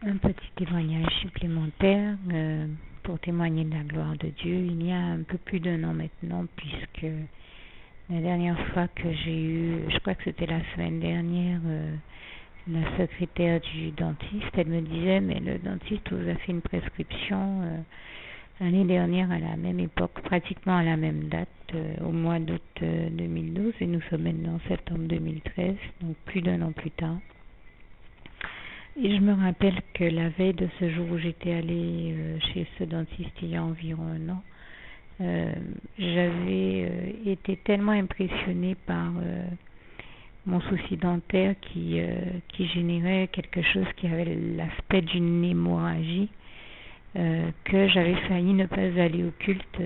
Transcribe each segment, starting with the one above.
Un petit témoignage supplémentaire pour témoigner de la gloire de Dieu. Il y a un peu plus d'un an maintenant, puisque la dernière fois que j'ai eu, je crois que c'était la semaine dernière, la secrétaire du dentiste, elle me disait, mais le dentiste vous a fait une prescription l'année dernière à la même époque, pratiquement à la même date, au mois d'août 2012, et nous sommes maintenant en septembre 2013, donc plus d'un an plus tard. Et je me rappelle que la veille de ce jour où j'étais allée chez ce dentiste il y a environ un an, j'avais été tellement impressionnée par mon souci dentaire qui générait quelque chose qui avait l'aspect d'une hémorragie, que j'avais failli ne pas aller au culte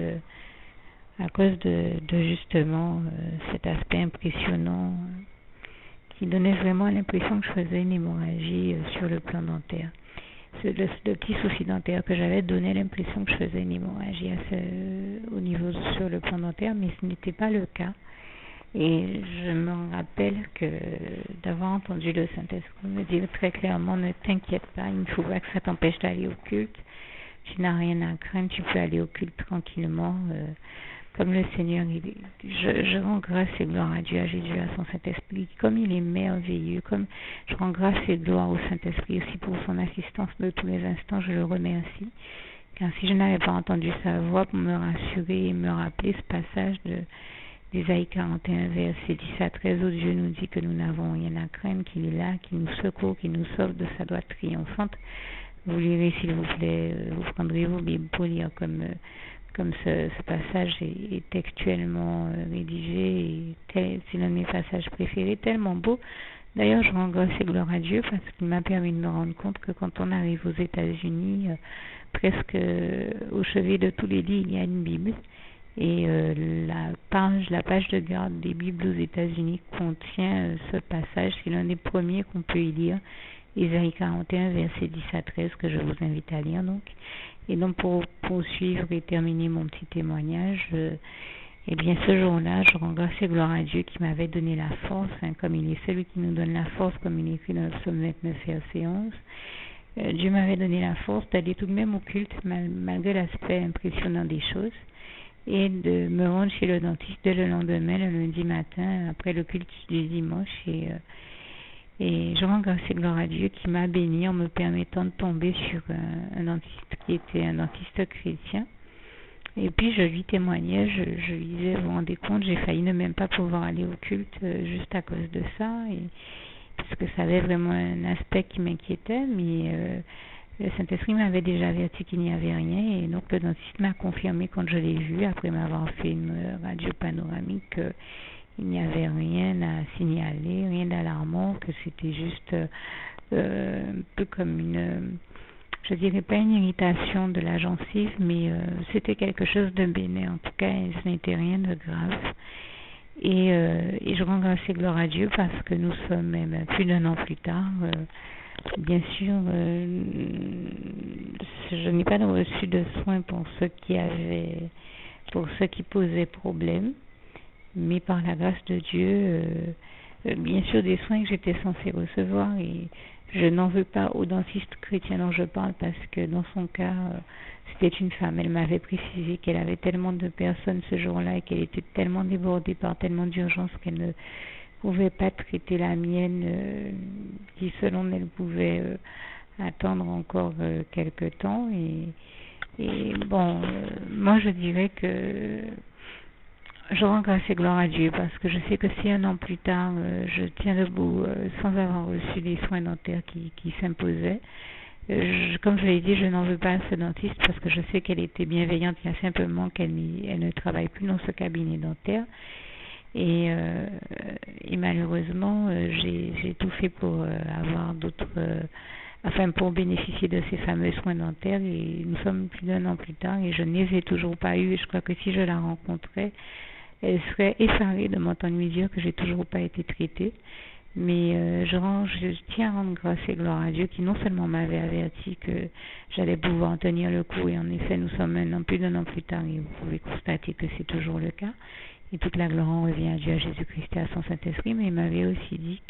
à cause de justement cet aspect impressionnant qui donnait vraiment l'impression que je faisais une hémorragie sur le plan dentaire. Le petit souci dentaire que j'avais donnait l'impression que je faisais une hémorragie au niveau sur le plan dentaire, mais ce n'était pas le cas. Et je me rappelle que d'avoir entendu le Saint-Esprit me dire très clairement, ne t'inquiète pas, il ne faut pas que ça t'empêche d'aller au culte. Tu n'as rien à craindre, tu peux aller au culte tranquillement. Comme le Seigneur, je rends grâce et gloire à Dieu, à Jésus, à son Saint-Esprit, comme il est merveilleux, comme je rends grâce et gloire au Saint-Esprit aussi pour son assistance de tous les instants, je le remercie, car si je n'avais pas entendu sa voix pour me rassurer et me rappeler ce passage d'Ésaïe 41, verset 10 à 13, où Dieu nous dit que nous n'avons rien à craindre, qu'il est là, qu'il nous secourt, qu'il nous sauve de sa droite triomphante. Vous lirez, s'il vous plaît, vous prendrez vos Bibles pour lire comme ce passage est textuellement rédigé, et c'est l'un de mes passages préférés, tellement beau. D'ailleurs, je rends grâce et gloire à Dieu parce qu'il m'a permis de me rendre compte que quand on arrive aux États-Unis, presque au chevet de tous les lits, il y a une Bible. Et la page de garde des Bibles aux États-Unis contient ce passage. C'est l'un des premiers qu'on peut y lire. Ésaïe 41, verset 10 à 13, que je vous invite à lire donc. Et donc pour poursuivre et terminer mon petit témoignage, eh bien ce jour-là, je rends grâce et gloire à Dieu qui m'avait donné la force, comme il est celui qui nous donne la force, comme il est écrit dans le psaume 29, verset 11. Dieu m'avait donné la force d'aller tout de même au culte, malgré l'aspect impressionnant des choses, et de me rendre chez le dentiste dès le lendemain, le lundi matin, après le culte du dimanche, et je rends grâce et gloire à Dieu qui m'a béni en me permettant de tomber sur un dentiste qui était un dentiste chrétien. Et puis je lui témoignais, je lui disais, vous vous rendez compte, j'ai failli ne même pas pouvoir aller au culte juste à cause de ça, parce que ça avait vraiment un aspect qui m'inquiétait, mais le Saint-Esprit m'avait déjà averti qu'il n'y avait rien, et donc le dentiste m'a confirmé quand je l'ai vu, après m'avoir fait une radio panoramique, il n'y avait rien à signaler, rien d'alarmant, que c'était juste un peu comme je dirais pas une irritation de la gencive, mais c'était quelque chose de bénin. En tout cas, ce n'était rien de grave. Et je rends grâce et gloire à Dieu parce que nous sommes même plus d'un an plus tard. Bien sûr, je n'ai pas reçu de soins pour ceux qui posaient problème. Mais par la grâce de Dieu, bien sûr des soins que j'étais censée recevoir, et je n'en veux pas au dentiste chrétien dont je parle parce que dans son cas, c'était une femme. Elle m'avait précisé qu'elle avait tellement de personnes ce jour-là et qu'elle était tellement débordée par tellement d'urgences qu'elle ne pouvait pas traiter la mienne, qui selon elle pouvait attendre encore quelque temps. Et bon, moi je dirais que je rends grâce et gloire à Dieu parce que je sais que si un an plus tard, je tiens debout sans avoir reçu les soins dentaires qui s'imposaient, comme je l'ai dit, je n'en veux pas à ce dentiste parce que je sais qu'elle était bienveillante. Il y a simplement qu'elle ne travaille plus dans ce cabinet dentaire. Et malheureusement, j'ai tout fait pour avoir pour bénéficier de ces fameux soins dentaires. Et nous sommes plus d'un an plus tard et je ne les ai toujours pas eus. Et je crois que si je la rencontrais, elle serait effarée de m'entendre lui dire que j'ai toujours pas été traitée. Mais je tiens à rendre grâce et gloire à Dieu qui non seulement m'avait averti que j'allais pouvoir en tenir le coup, et en effet nous sommes maintenant plus d'un an plus tard et vous pouvez constater que c'est toujours le cas, et toute la gloire en revient à Dieu, à Jésus-Christ et à son Saint-Esprit. Mais il m'avait aussi dit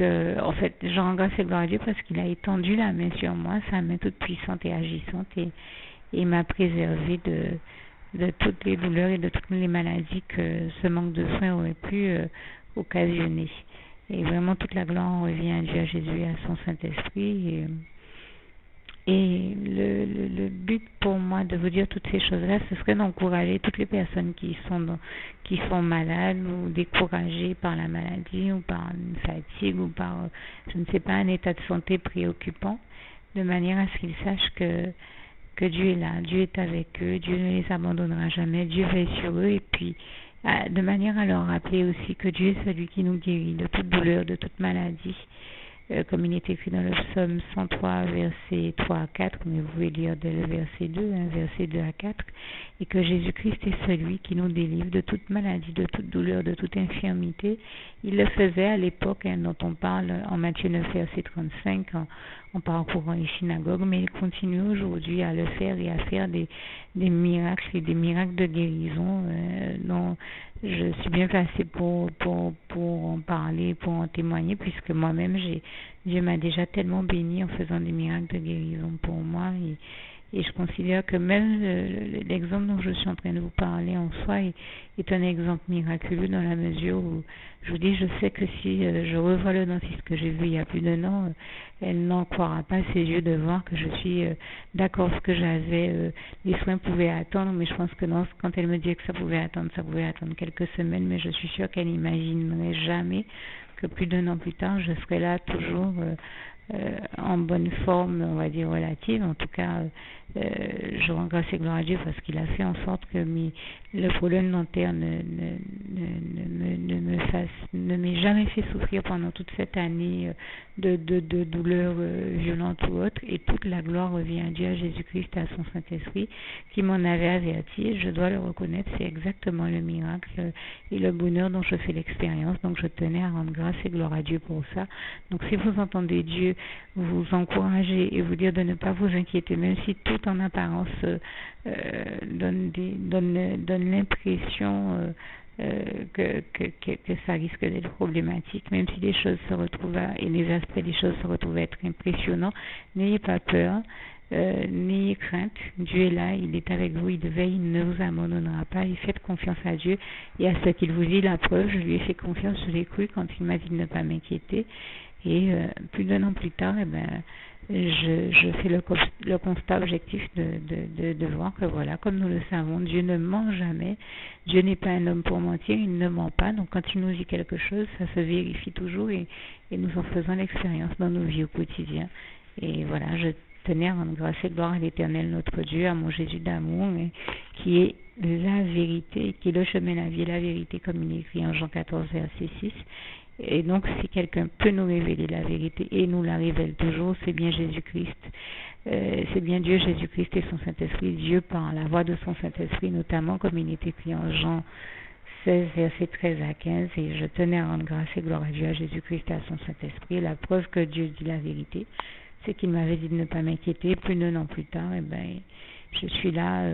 en fait, je rends grâce et gloire à Dieu parce qu'il a étendu la main sur moi, sa main toute puissante et agissante, et m'a préservé de toutes les douleurs et de toutes les maladies que ce manque de soins aurait pu occasionner. Et vraiment, toute la gloire revient à Dieu, à Jésus et à son Saint-Esprit. Et le but pour moi de vous dire toutes ces choses-là, ce serait d'encourager toutes les personnes qui sont malades ou découragées par la maladie ou par une fatigue ou par, je ne sais pas, un état de santé préoccupant, de manière à ce qu'ils sachent que Dieu est là, Dieu est avec eux, Dieu ne les abandonnera jamais, Dieu veille sur eux, et puis de manière à leur rappeler aussi que Dieu est celui qui nous guérit de toute douleur, de toute maladie, comme il est écrit dans le psaume 103, versets 3 à 4, mais vous pouvez lire dès le verset 2, verset 2 à 4, et que Jésus-Christ est celui qui nous délivre de toute maladie, de toute douleur, de toute infirmité. Il le faisait à l'époque dont on parle en Matthieu 9, verset 35, en parcourant les synagogues, mais il continue aujourd'hui à le faire et à faire des miracles et des miracles de guérison dont je suis bien placée pour en parler, pour en témoigner, puisque moi-même, Dieu m'a déjà tellement béni en faisant des miracles de guérison pour moi, et je considère que même l'exemple dont je suis en train de vous parler en soi est un exemple miraculeux dans la mesure où je vous dis, je sais que si je revois le dentiste que j'ai vu il y a plus d'un an, elle n'en croira pas ses yeux de voir que je suis d'accord ce que j'avais, les soins pouvaient attendre, mais je pense que non, quand elle me dit que ça pouvait attendre quelques semaines, mais je suis sûre qu'elle n'imaginerait jamais que plus d'un an plus tard, je serai là toujours en bonne forme, on va dire relative. En tout cas, je rends grâce et gloire à Dieu parce qu'il a fait en sorte que le problème dentaire ne m'ait jamais fait souffrir pendant toute cette année de douleurs violentes ou autres. Et toute la gloire revient à Dieu, à Jésus-Christ, à son Saint-Esprit, qui m'en avait averti. Je dois le reconnaître, c'est exactement le miracle et le bonheur dont je fais l'expérience. Donc je tenais à rendre grâce et gloire à Dieu pour ça. Donc si vous entendez Dieu vous encourager et vous dire de ne pas vous inquiéter, même si tout en apparence donne l'impression que ça risque d'être problématique, même si les choses se retrouvent et les aspects des choses se retrouvent à être impressionnants, n'ayez pas peur, n'ayez crainte, Dieu est là, il est avec vous, il veille, il ne vous abandonnera pas, et faites confiance à Dieu et à ce qu'il vous dit. La preuve, je lui ai fait confiance, je l'ai cru quand il m'a dit de ne pas m'inquiéter, et plus d'un an plus tard, je fais le constat objectif de voir que voilà, comme nous le savons, Dieu ne ment jamais, Dieu n'est pas un homme pour mentir, il ne ment pas, donc quand il nous dit quelque chose, ça se vérifie toujours, et nous en faisons l'expérience dans nos vies au quotidien. Et voilà, je tenais à rendre grâce et gloire à l'Éternel notre Dieu, à mon Jésus d'amour, qui est la vérité, qui est le chemin, la vie et la vérité, comme il est écrit en Jean 14, verset 6. Et donc, si quelqu'un peut nous révéler la vérité et nous la révèle toujours, c'est bien Jésus-Christ. C'est bien Dieu, Jésus-Christ et son Saint-Esprit. Dieu, par la voix de son Saint-Esprit, notamment, comme il est écrit en Jean 16, versets 13 à 15. Et je tenais à rendre grâce et gloire à Dieu, à Jésus-Christ et à son Saint-Esprit. La preuve que Dieu dit la vérité, c'est qu'il m'avait dit de ne pas m'inquiéter. Plus d'un an plus tard, je suis là...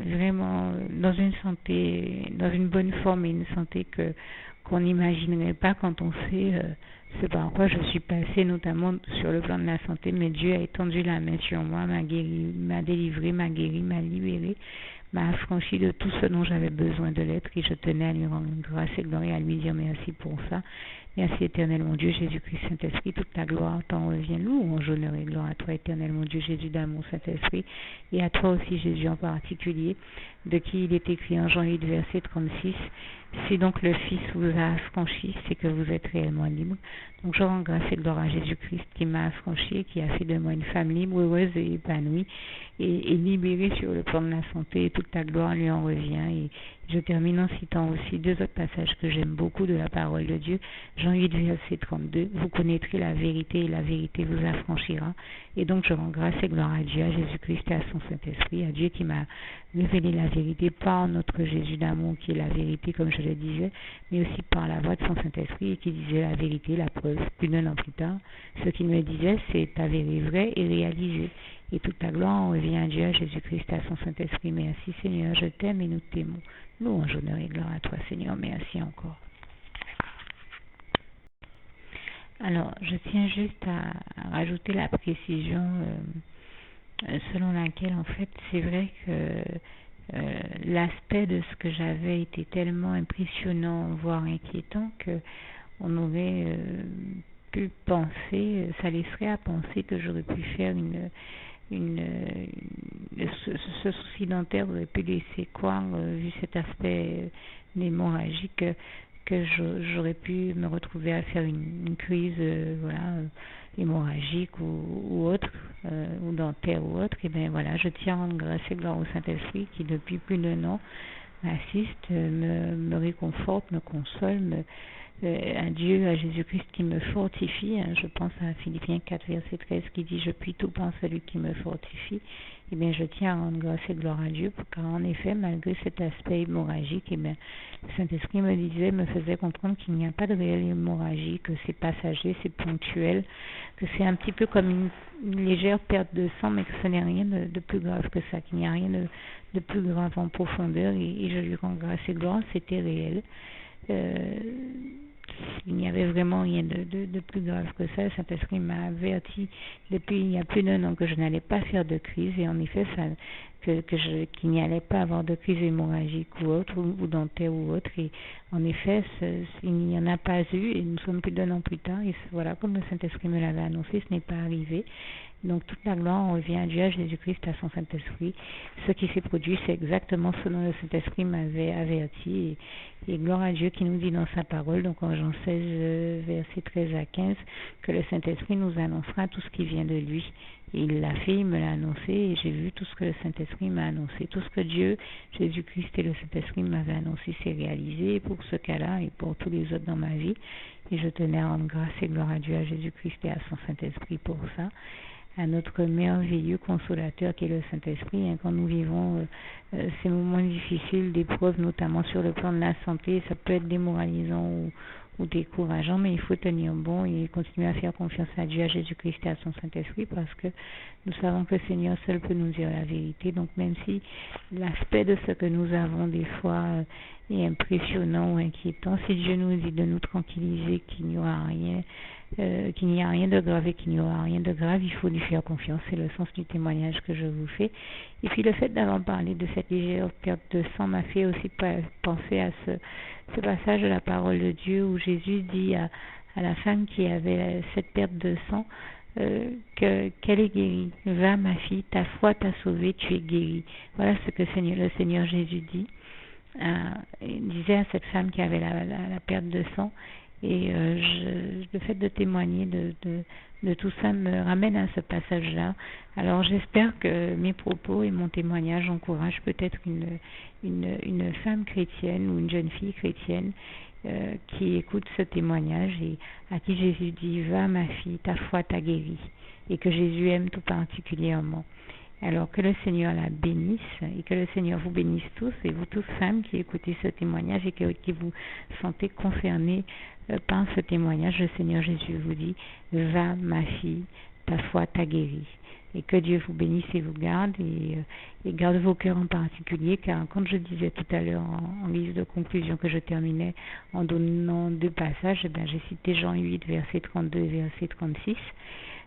vraiment dans une santé, dans une bonne forme et une santé qu'on n'imaginerait pas quand on sait ce par quoi je suis passée, notamment sur le plan de la santé. Mais Dieu a étendu la main sur moi, m'a guéri, m'a délivré, m'a guéri, m'a libéré, m'a affranchi de tout ce dont j'avais besoin de l'être, et je tenais à lui rendre grâce et gloire et à lui dire merci pour ça. Merci éternel mon Dieu, Jésus-Christ, Saint-Esprit, toute ta gloire t'en revient, louange, honneur et gloire à toi éternel mon Dieu, Jésus d'amour, Saint-Esprit, et à toi aussi Jésus en particulier, de qui il est écrit en Jean 8, verset 36, si donc le Fils vous a affranchi, c'est que vous êtes réellement libre. Donc je rends grâce et gloire à Jésus-Christ qui m'a affranchi et qui a fait de moi une femme libre, heureuse et épanouie et libérée sur le plan de la santé, et toute ta gloire lui en revient. Et je termine en citant aussi deux autres passages que j'aime beaucoup de la parole de Dieu. Jean 8, verset 32, vous connaîtrez la vérité et la vérité vous affranchira. Et donc je rends grâce et gloire à Dieu, à Jésus-Christ et à son Saint-Esprit, à Dieu qui m'a révélé la vérité par notre Jésus d'amour qui est la vérité comme je le disais, mais aussi par la voix de son Saint-Esprit et qui disait la vérité, la preuve. Plus d'un an plus tard, ce qu'il me disait, c'est avéré vrai et réalisé. Et toute ta gloire en revient à Dieu, à Jésus-Christ, à son Saint-Esprit. Merci Seigneur, je t'aime et nous t'aimons. Louange, honneur et gloire à toi Seigneur, merci encore. Alors, je tiens juste à rajouter la précision selon laquelle, en fait, c'est vrai que l'aspect de ce que j'avais était tellement impressionnant, voire inquiétant, que on aurait pu penser, ça laisserait à penser que j'aurais pu faire ce souci dentaire aurait pu laisser croire, vu cet aspect hémorragique, que j'aurais pu me retrouver à faire une crise hémorragique ou autre, ou dentaire ou autre. Et bien voilà, je tiens à rendre grâce et gloire au Saint-Esprit qui depuis plus d'un an m'assiste, me réconforte, me console, à Dieu, à Jésus-Christ qui me fortifie. Je pense à Philippiens 4, verset 13 qui dit « Je puis tout par celui qui me fortifie ». Eh bien, je tiens à rendre grâce et gloire à Dieu, car en effet, malgré cet aspect hémorragique, eh bien, le Saint-Esprit me faisait comprendre qu'il n'y a pas de réelle hémorragie, que c'est passager, c'est ponctuel, que c'est un petit peu comme une légère perte de sang, mais que ce n'est rien de plus grave que ça, qu'il n'y a rien de plus grave en profondeur, et je lui rends grâce et gloire, c'était réel. Il n'y avait vraiment rien de plus grave que ça. Saint-Esprit m'a averti depuis il y a plus d'un an que je n'allais pas faire de crise, et en effet qu'il n'y allait pas avoir de crise hémorragique ou autre, ou dentaire ou autre, et en effet il n'y en a pas eu, et nous sommes plus d'un an plus tard, et voilà, comme le Saint-Esprit me l'avait annoncé, ce n'est pas arrivé. Donc toute la gloire revient à Dieu, à Jésus-Christ, à son Saint-Esprit. Ce qui s'est produit, c'est exactement ce dont le Saint-Esprit m'avait averti. Et gloire à Dieu qui nous dit dans sa parole, donc en Jean 16, versets 13 à 15, que le Saint-Esprit nous annoncera tout ce qui vient de lui. Et il l'a fait, il me l'a annoncé, et j'ai vu tout ce que le Saint-Esprit m'a annoncé. Tout ce que Dieu, Jésus-Christ et le Saint-Esprit m'avaient annoncé, c'est réalisé pour ce cas-là et pour tous les autres dans ma vie. Et je tenais à rendre grâce et gloire à Dieu, à Jésus-Christ et à son Saint-Esprit pour ça. À notre merveilleux consolateur qui est le Saint-Esprit, quand nous vivons ces moments difficiles d'épreuves, notamment sur le plan de la santé, ça peut être démoralisant ou décourageant, mais il faut tenir bon et continuer à faire confiance à Dieu, à Jésus-Christ et à son Saint-Esprit, parce que nous savons que le Seigneur seul peut nous dire la vérité. Donc même si l'aspect de ce que nous avons des fois est impressionnant ou inquiétant, si Dieu nous dit de nous tranquilliser, qu'il n'y aura rien, qu'il n'y a rien de grave et qu'il n'y aura rien de grave, il faut lui faire confiance. C'est le sens du témoignage que je vous fais. Et puis le fait d'avoir parlé de cette légère perte de sang m'a fait aussi penser à ce passage de la parole de Dieu où Jésus dit à la femme qui avait cette perte de sang qu'elle est guérie. Va ma fille, ta foi t'a sauvée, tu es guérie. Voilà ce que le Seigneur Jésus dit. Il disait à cette femme qui avait la perte de sang. Et le fait de témoigner de tout ça me ramène à ce passage-là. Alors j'espère que mes propos et mon témoignage encouragent peut-être une femme chrétienne ou une jeune fille chrétienne qui écoute ce témoignage et à qui Jésus dit « Va ma fille, ta foi t'a guérie » et que Jésus aime tout particulièrement. Alors que le Seigneur la bénisse et que le Seigneur vous bénisse tous et vous tous femmes qui écoutez ce témoignage et qui vous sentez concernés par ce témoignage, le Seigneur Jésus vous dit « Va ma fille, ta foi t'a guérie ». Et que Dieu vous bénisse et vous garde et garde vos cœurs en particulier, car quand je disais tout à l'heure en guise de conclusion que je terminais en donnant deux passages, j'ai cité Jean 8, verset 32 et verset 36.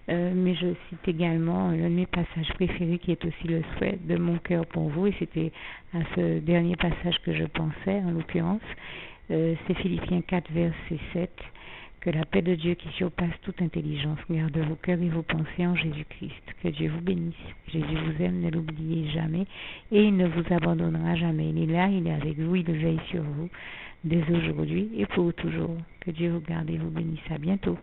Mais je cite également l'un de mes passages préférés qui est aussi le souhait de mon cœur pour vous, et c'était à ce dernier passage que je pensais en l'occurrence. C'est Philippiens 4 verset 7, que la paix de Dieu qui surpasse toute intelligence garde vos cœurs et vos pensées en Jésus-Christ. Que Dieu vous bénisse. Jésus vous aime, ne l'oubliez jamais, et il ne vous abandonnera jamais. Il est là, il est avec vous, il veille sur vous dès aujourd'hui et pour toujours. Que Dieu vous garde et vous bénisse. À bientôt.